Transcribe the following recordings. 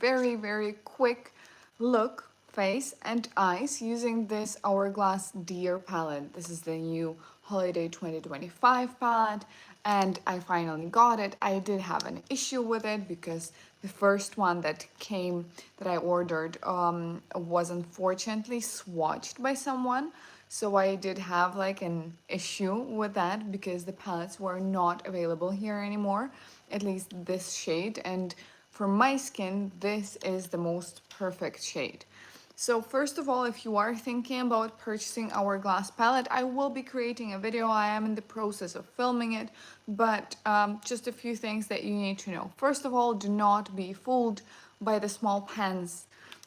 very quick look, face and eyes using this Hourglass Deer palette. This is the new Holiday 2025 palette, and I finally got it. I did have an issue with it because the first one that came that I ordered was unfortunately swatched by someone. So I did have like an issue with that because the palettes were not available here anymore, at least this shade. And for my skin, this is the most perfect shade. So first of all, if you are thinking about purchasing Hourglass palette, I will be creating a video. I am in the process of filming it, but just a few things that you need to know. First of all, do not be fooled by the small pans,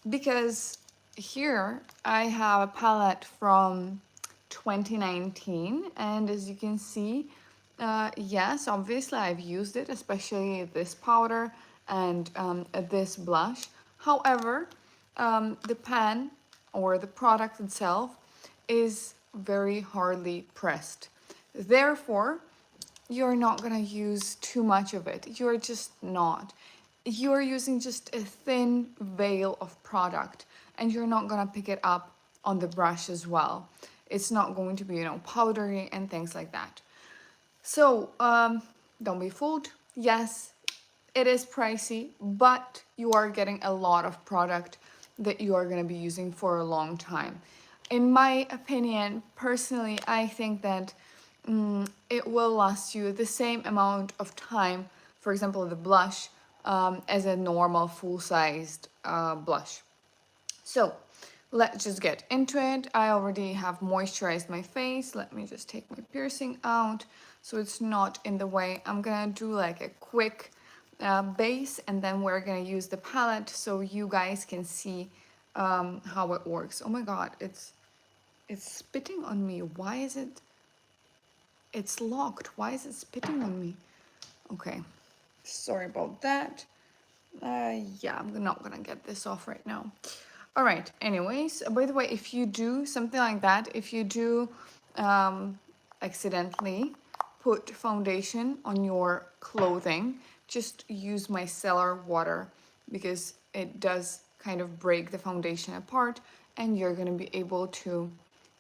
because here I have a palette from 2019, and as you can see, yes, obviously I've used it, especially this powder and this blush. However, the pan or the product itself is very hardly pressed. Therefore, you're not gonna use too much of it. You're just not. You're using just a thin veil of product, and you're not gonna pick it up on the brush as well. It's not going to be, powdery and things like that. So don't be fooled. Yes, it is pricey, but you are getting a lot of product that you are going to be using for a long time. In my opinion, personally, I think that it will last you the same amount of time, for example, the blush, as a normal full-sized blush. So let's just get into it. I already have moisturized my face. Let me just take my piercing out so it's not in the way. I'm gonna do like a quick base, and then we're gonna use the palette so you guys can see how it works. Oh my god, it's spitting on me. Why is it? It's locked. Why is it spitting on me? Okay, sorry about that. Yeah, I'm not gonna get this off right now. All right, anyways, by the way, if you do something like that, if you do accidentally put foundation on your clothing, just use micellar water, because it does kind of break the foundation apart, and you're going to be able to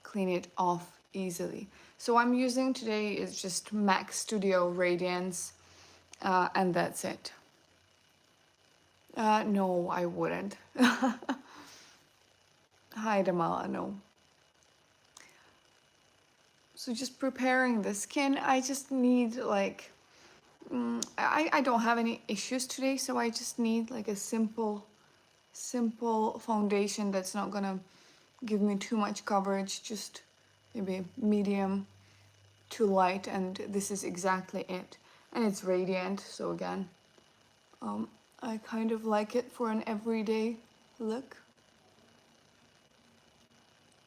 clean it off easily. So I'm using today is just MAC Studio Radiance, and that's it. No, I wouldn't. Hi, Damala, no. So just preparing the skin, I just need like, I don't have any issues today, so I just need like a simple foundation that's not gonna give me too much coverage, just maybe medium to light, and this is exactly it. And it's radiant, so again, I kind of like it for an everyday look.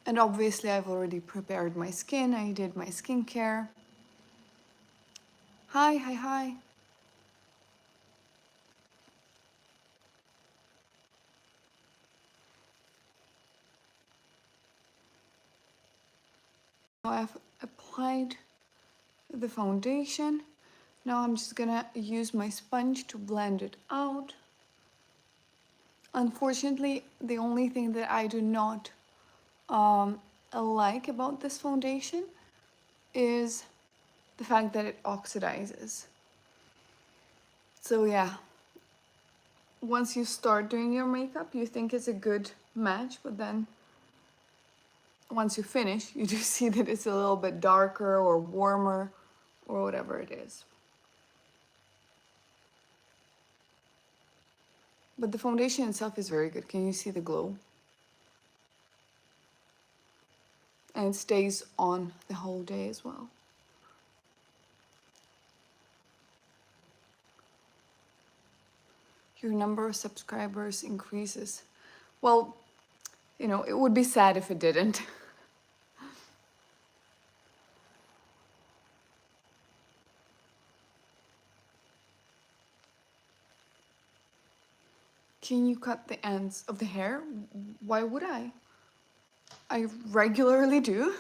And obviously I've already prepared my skin. I did my skincare. Hi. I've applied the foundation. Now I'm just gonna use my sponge to blend it out. Unfortunately, the only thing that I do not like about this foundation is the fact that it oxidizes. So yeah, once you start doing your makeup, you think it's a good match, but then once you finish, you do see that it's a little bit darker or warmer or whatever it is. But the foundation itself is very good. Can you see the glow? And it stays on the whole day as well. Your number of subscribers increases. Well, it would be sad if it didn't. Can you cut the ends of the hair? Why would I? I regularly do.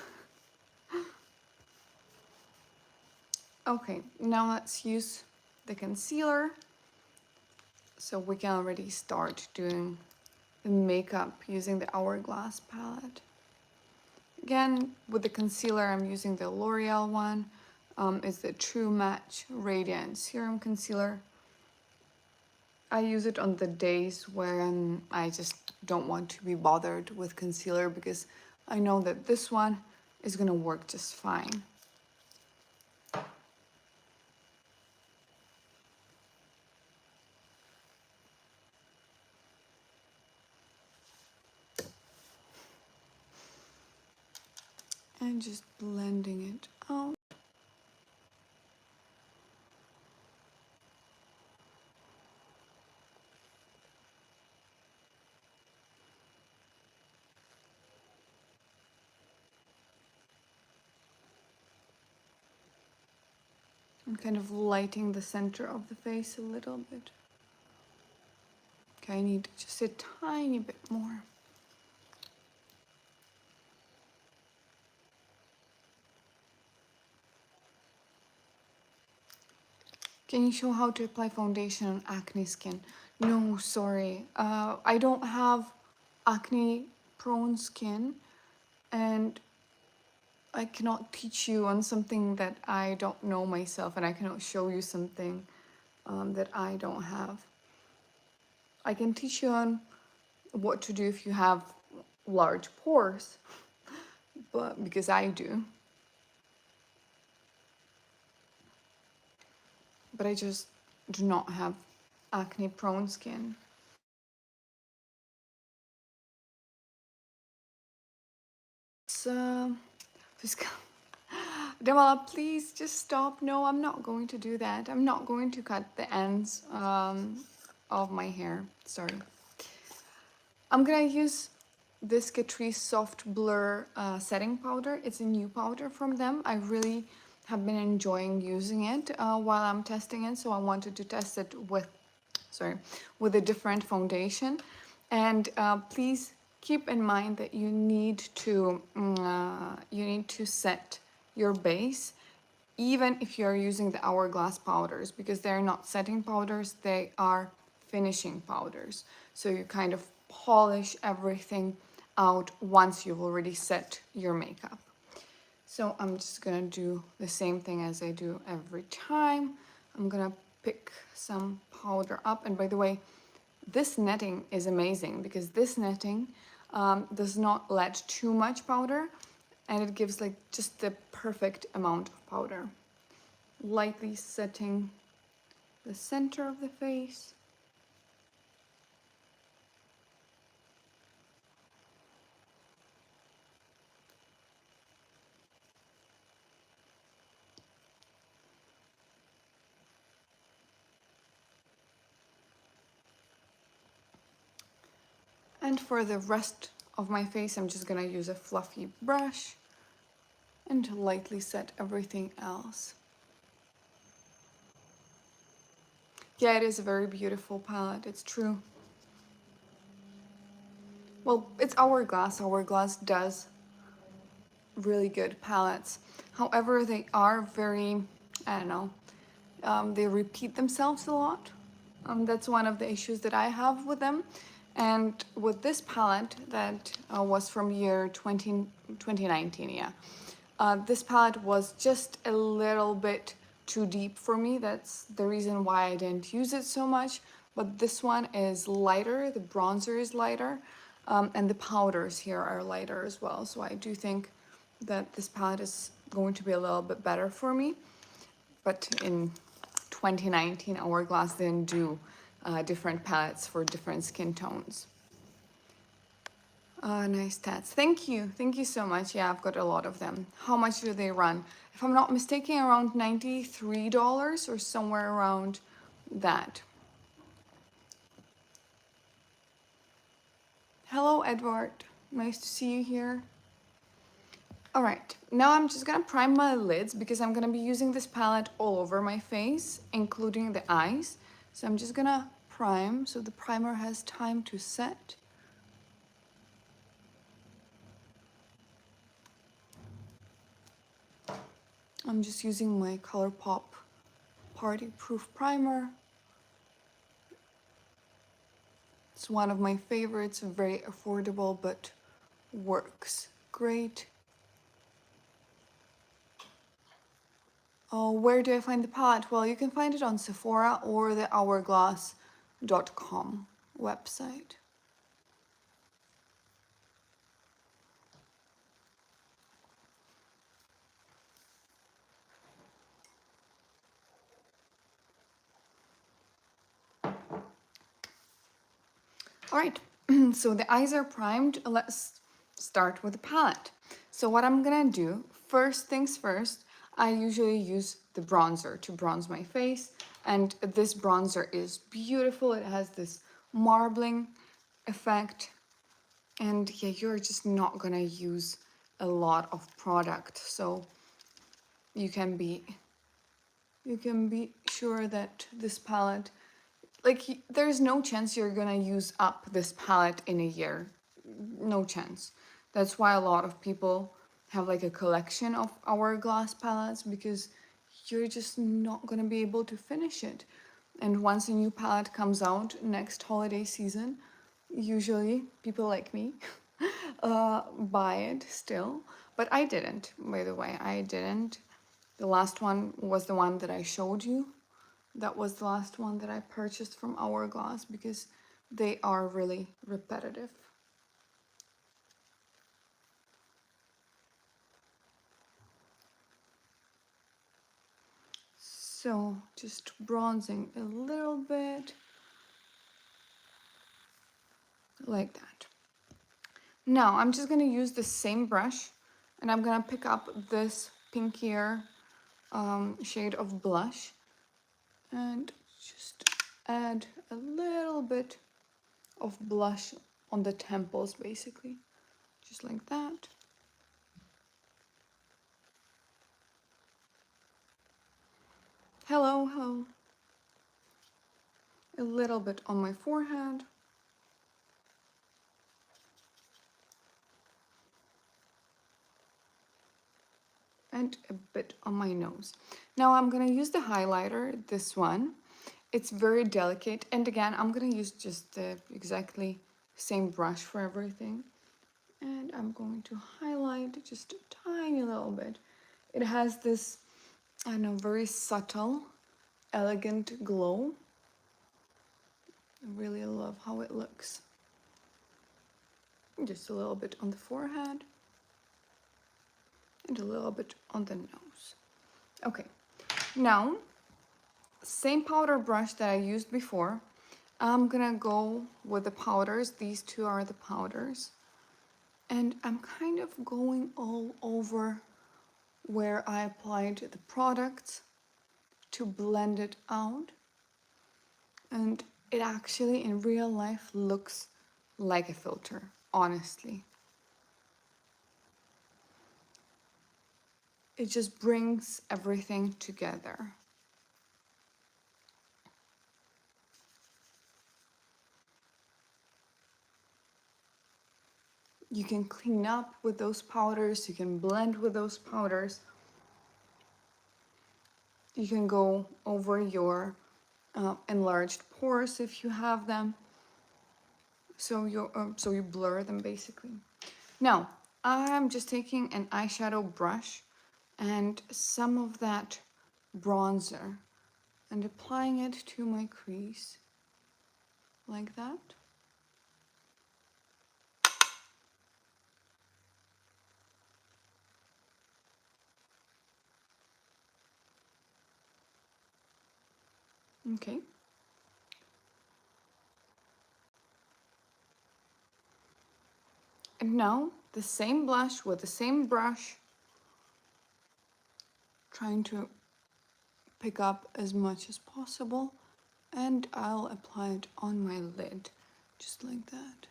Okay, now let's use the concealer. So we can already start doing the makeup using the Hourglass palette. Again, with the concealer, I'm using the L'Oreal one. It's the True Match Radiant Serum Concealer. I use it on the days when I just don't want to be bothered with concealer because I know that this one is gonna work just fine. And just blending it out. And kind of lighting the center of the face a little bit. Okay, I need just a tiny bit more. Can you show how to apply foundation on acne skin? No, sorry. I don't have acne prone skin, and I cannot teach you on something that I don't know myself, and I cannot show you something that I don't have. I can teach you on what to do if you have large pores, but because I do. But I just do not have acne prone skin. So, Damala, please just stop. No, I'm not going to do that. I'm not going to cut the ends of my hair. Sorry. I'm gonna use this Catrice Soft Blur setting powder. It's a new powder from them. I really have been enjoying using it while I'm testing it, so I wanted to test it with, with a different foundation. And please keep in mind that you need to set your base even if you're using the Hourglass powders, because they're not setting powders, they are finishing powders. So you kind of polish everything out once you've already set your makeup. So I'm just gonna do the same thing as I do every time. I'm gonna pick some powder up. And by the way, this netting is amazing because this netting does not let too much powder, and it gives like just the perfect amount of powder. Lightly setting the center of the face. And for the rest of my face, I'm just gonna use a fluffy brush and lightly set everything else. Yeah, it is a very beautiful palette, it's true. Well, it's Hourglass. Hourglass does really good palettes. However, they are very, I don't know, they repeat themselves a lot. That's one of the issues that I have with them. And with this palette that was from year 2019, yeah. This palette was just a little bit too deep for me. That's the reason why I didn't use it so much. But this one is lighter, the bronzer is lighter, and the powders here are lighter as well. So I do think that this palette is going to be a little bit better for me. But in 2019, Hourglass didn't do different palettes for different skin tones. Nice stats. Thank you so much. Yeah, I've got a lot of them. How much do they run? If I'm not mistaken, around $93 or somewhere around that. Hello, Edward. Nice to see you here. All right, now I'm just gonna prime my lids because I'm gonna be using this palette all over my face, including the eyes. So I'm just gonna prime so the primer has time to set. I'm just using my ColourPop Party Proof Primer. It's one of my favorites, very affordable, but works great. Oh, where do I find the palette? Well, you can find it on Sephora or the hourglass.com website. All right, so the eyes are primed. Let's start with the palette. So what I'm gonna do, first things first, I usually use the bronzer to bronze my face. And this bronzer is beautiful. It has this marbling effect. And yeah, you're just not gonna use a lot of product. So you can be sure that this palette, like, there's no chance you're gonna use up this palette in a year. No chance. That's why a lot of people have like a collection of Hourglass palettes, because you're just not gonna be able to finish it. And once a new palette comes out next holiday season, usually people like me buy it still. But I didn't, by the way, I didn't. The last one was the one that I showed you. That was the last one that I purchased from Hourglass because they are really repetitive. So just bronzing a little bit like that. Now I'm just gonna use the same brush and I'm gonna pick up this pinkier shade of blush and just add a little bit of blush on the temples, basically, just like that. Hello, hello. A little bit on my forehead. And a bit on my nose. Now I'm gonna use the highlighter, this one. It's very delicate, and again, I'm gonna use just the exactly same brush for everything. And I'm going to highlight just a tiny little bit. It has this, I don't know, very subtle, elegant glow. I really love how it looks. Just a little bit on the forehead and a little bit on the nose. Okay, now, same powder brush that I used before. I'm gonna go with the powders. These two are the powders. And I'm kind of going all over where I applied the products to blend it out. And it actually, in real life, looks like a filter, honestly. It just brings everything together. You can clean up with those powders, you can blend with those powders. You can go over your enlarged pores if you have them. So you blur them basically. Now, I'm just taking an eyeshadow brush and some of that bronzer and applying it to my crease like that. Okay. And now the same blush with the same brush, trying to pick up as much as possible, and I'll apply it on my lid, just like that.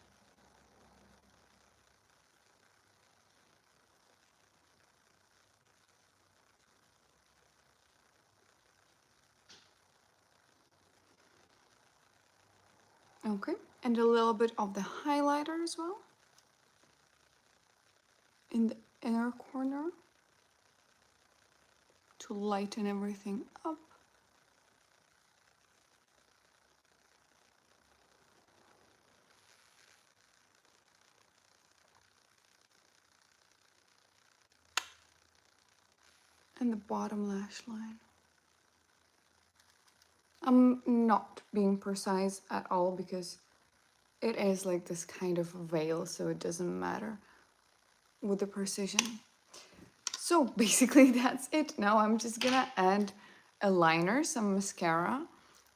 Okay, and a little bit of the highlighter as well in the inner corner to lighten everything up. and the bottom lash line. I'm not being precise at all because it is like this kind of veil, so it doesn't matter with the precision. So basically that's it. Now I'm just gonna add a liner, some mascara,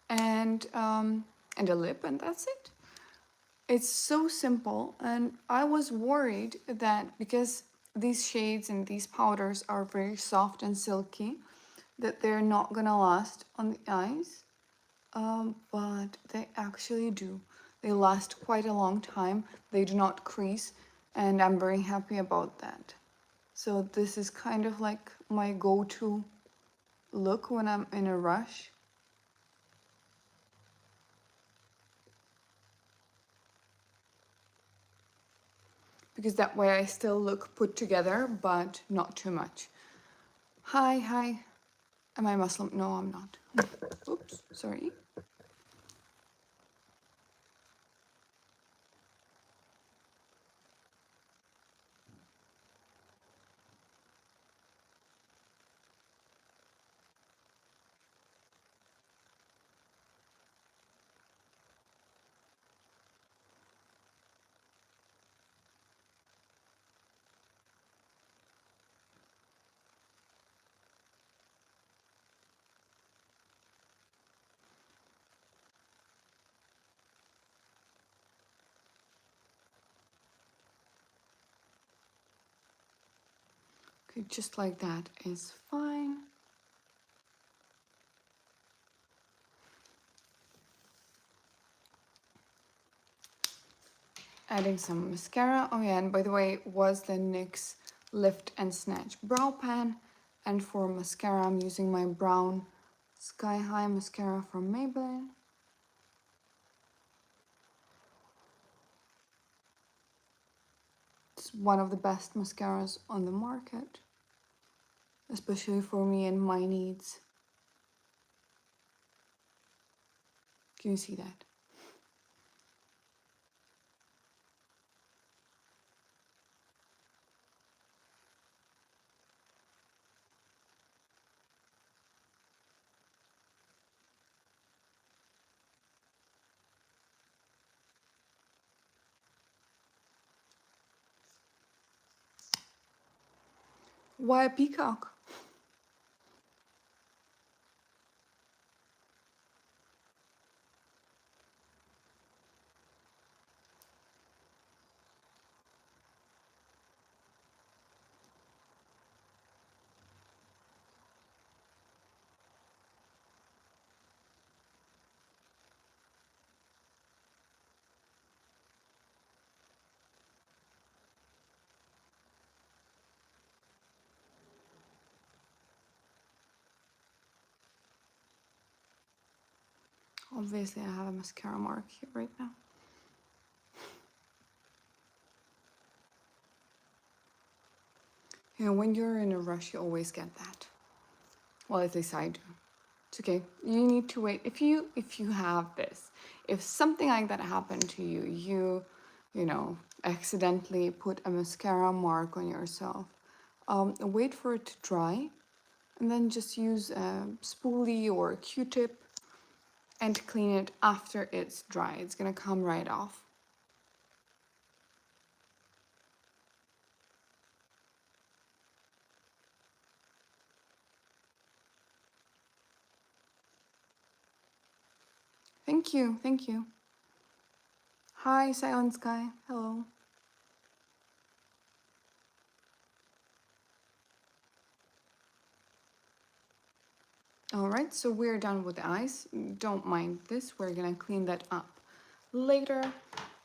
and a lip, and that's it. It's so simple, and I was worried that because these shades and these powders are very soft and silky, that they're not gonna last on the eyes, but they actually do. They last quite a long time, they do not crease, and I'm very happy about that. So this is kind of like my go-to look when I'm in a rush. Because that way I still look put together, but not too much. Hi. Am I Muslim? No, I'm not. Oops, sorry. Okay, just like that is fine. Adding some mascara. Oh yeah, and by the way, it was the NYX Lift and Snatch Brow Pen. And for mascara, I'm using my brown Sky High mascara from Maybelline. It's one of the best mascaras on the market, especially for me and my needs. Can you see that? Why a peacock? Obviously, I have a mascara mark here right now. You know, when you're in a rush, you always get that. Well, at least I do. It's okay. You need to wait. If you have this, if something like that happened to you, you know, accidentally put a mascara mark on yourself, wait for it to dry, and then just use a spoolie or a Q-tip and clean it after it's dry. It's gonna come right off. Thank you, thank you. Hi, Silent Sky. Hello. All right, so we're done with the eyes. Don't mind this, we're gonna clean that up later.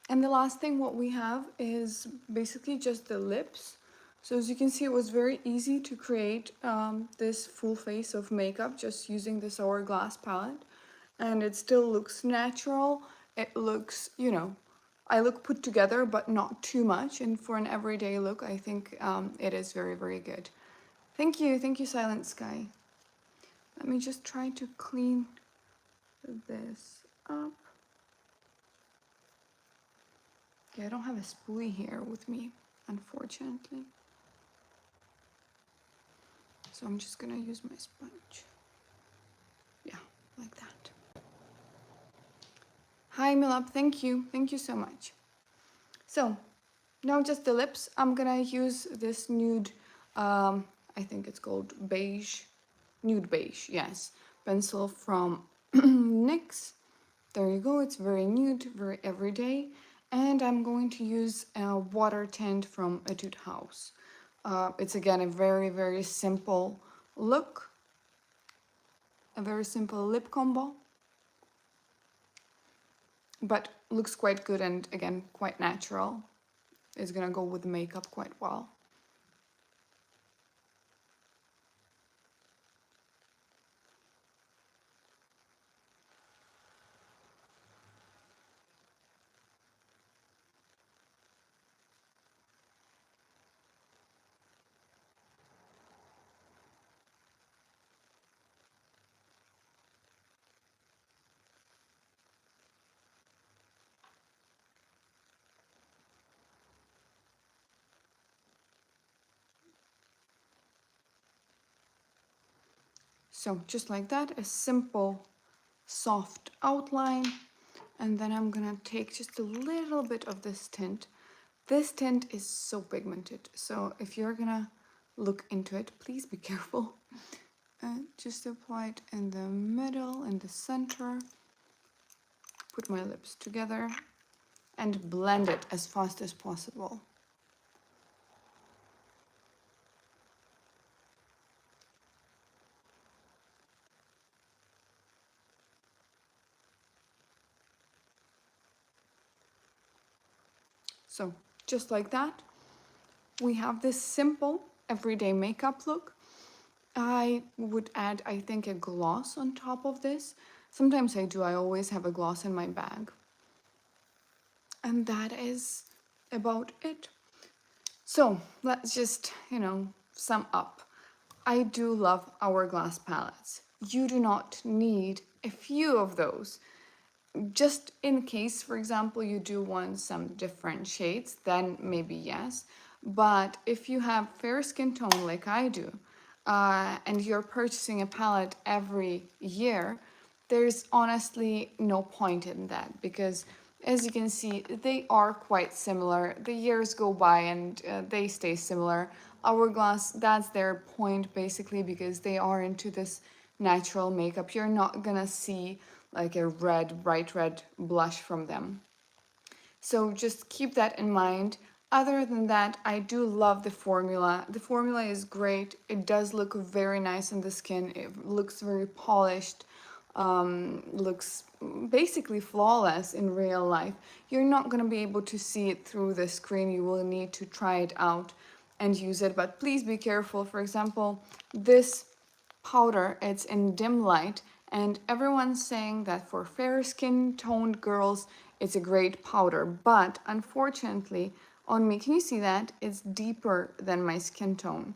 And the last thing what we have is basically just the lips. So as you can see, it was very easy to create this full face of makeup just using this Hourglass palette. And it still looks natural. It looks, you know, I look put together, but not too much. And for an everyday look, I think it is very, very good. Thank you, Silent Sky. Let me just try to clean this up. Okay, I don't have a spoolie here with me, unfortunately. So I'm just gonna use my sponge. Yeah, like that. Hi Milab, thank you so much. So now just the lips. I'm gonna use this nude, I think it's called beige, nude beige, yes, pencil from NYX. There you go, it's very nude, very everyday. And I'm going to use a water tint from Etude House. It's again a very simple look, a very simple lip combo, but looks quite good and again quite natural. It's gonna go with makeup quite well. So just like that, a simple soft outline. And then I'm gonna take just a little bit of this tint. This tint is so pigmented, so if you're gonna look into it, please be careful. Just apply it in the middle, in the center. Put my lips together and blend it as fast as possible. So just like that, we have this simple everyday makeup look. I would add, I think, a gloss on top of this. Sometimes I do, I always have a gloss in my bag. And that is about it. So let's just, sum up. I do love Hourglass palettes. You do not need a few of those. Just in case, for example, you do want some different shades, then maybe yes. But if you have fair skin tone like I do, and you're purchasing a palette every year, there's honestly no point in that because as you can see, they are quite similar. The years go by and they stay similar. Hourglass, that's their point basically because they are into this natural makeup. You're not gonna see like a red, bright red blush from them. So just keep that in mind. Other than that, I do love the formula. The formula is great. It does look very nice on the skin. It looks very polished, looks basically flawless in real life. You're not going to be able to see it through the screen. You will need to try it out and use it, but please be careful. For example, this powder, it's in dim light, and everyone's saying that for fair skin toned girls it's a great powder, but unfortunately on me, can you see that it's deeper than my skin tone,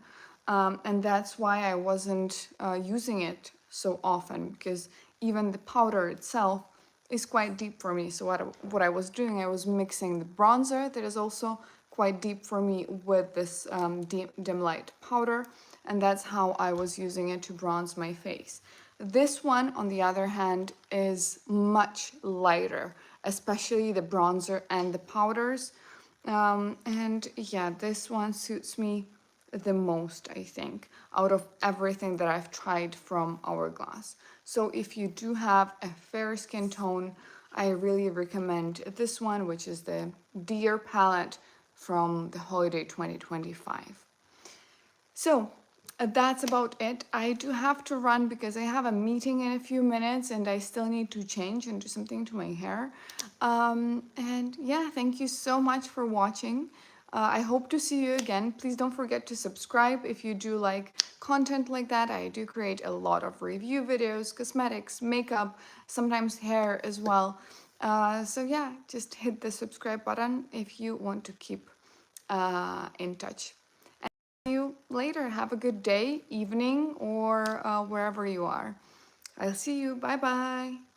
and that's why I wasn't using it so often because even the powder itself is quite deep for me. So what I was doing, I was mixing the bronzer that is also quite deep for me with this dim light powder, and that's how I was using it to bronze my face. This one, on the other hand, is much lighter, especially the bronzer and the powders. And yeah, this one suits me the most, I think, out of everything that I've tried from Hourglass. So if you do have a fair skin tone, I really recommend this one, which is the Deer Palette from the Holiday 2025. So that's about it. I do have to run because I have a meeting in a few minutes and I still need to change and do something to my hair. And yeah, thank you so much for watching. I hope to see you again. Please don't forget to subscribe if you do like content like that. I do create a lot of review videos, cosmetics, makeup, sometimes hair as well. So yeah, just hit the subscribe button if you want to keep in touch. See you later. Have a good day, evening, or wherever you are. I'll see you. Bye bye.